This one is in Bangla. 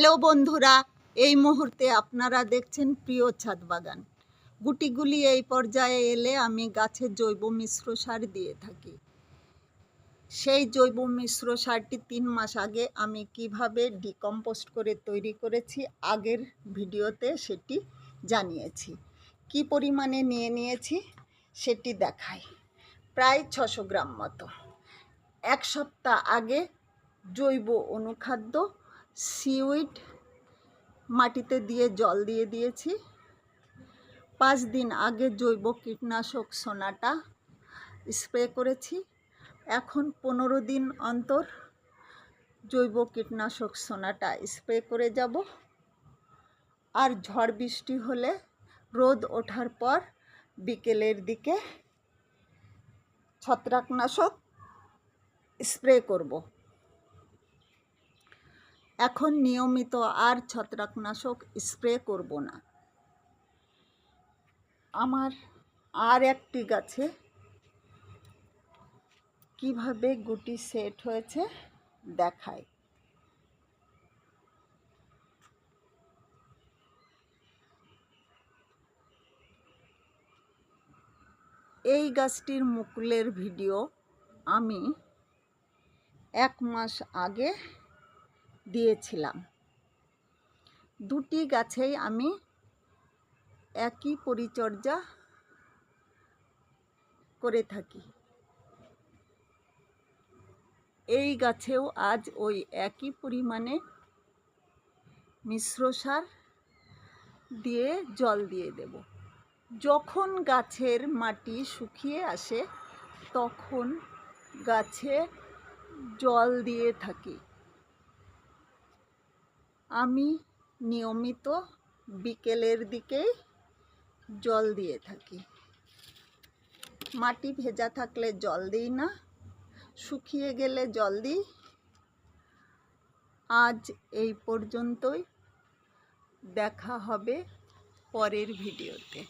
হ্যালো বন্ধুরা, এই মুহূর্তে আপনারা দেখছেন প্রিয় ছাদ বাগান। গুটিগুলি এই পর্যায়ে এলে আমি গাছে জৈব মিশ্র সার দিয়ে থাকি। সেই জৈব মিশ্র সারটি 3 মাস আগে আমি কিভাবে ডিকম্পোস্ট করে তৈরি করেছি আগের ভিডিওতে সেটি জানিয়েছি। কি পরিমাণে নিয়েছি সেটি দেখাই। প্রায় 600 গ্রাম মতো। 1 সপ্তাহ আগে জৈব অনুখাদ্য সিউইড মাটিতে দিয়ে জল দিয়ে দিয়েছি। 5 দিন আগে জৈব কীটনাশক সোনাটা স্প্রে করেছি। এখন 15 দিন অন্তর জৈব কীটনাশক সোনাটা স্প্রে করে যাব। আর ঝড় বৃষ্টি হলে রোদ ওঠার পর বিকেলের দিকে ছত্রাকনাশক স্প্রে করব। এখন নিয়মিত আর ছত্রাকনাশক স্প্রে করব না। আমার আর একটি গাছে কিভাবে গুটি সেট হয়েছে দেখাই। এই গাছটির মুকুলের ভিডিও আমি 1 মাস আগে দিয়েছিলাম। দুটি গাছেই আমি একই পরিচর্যা করে থাকি। এই গাছেও আজ ওই একই পরিমাণে মিশ্র সার দিয়ে জল দিয়ে দেব। যখন গাছের মাটি শুকিয়ে আসে তখন গাছে জল দিয়ে থাকি। আমি নিয়মিত বিকেলের দিকেই জল দিয়ে থাকি। মাটি ভেজা থাকলে জল দিই না, শুকিয়ে গেলে জল দিই। আজ এই পর্যন্তই, দেখা হবে পরের ভিডিওতে।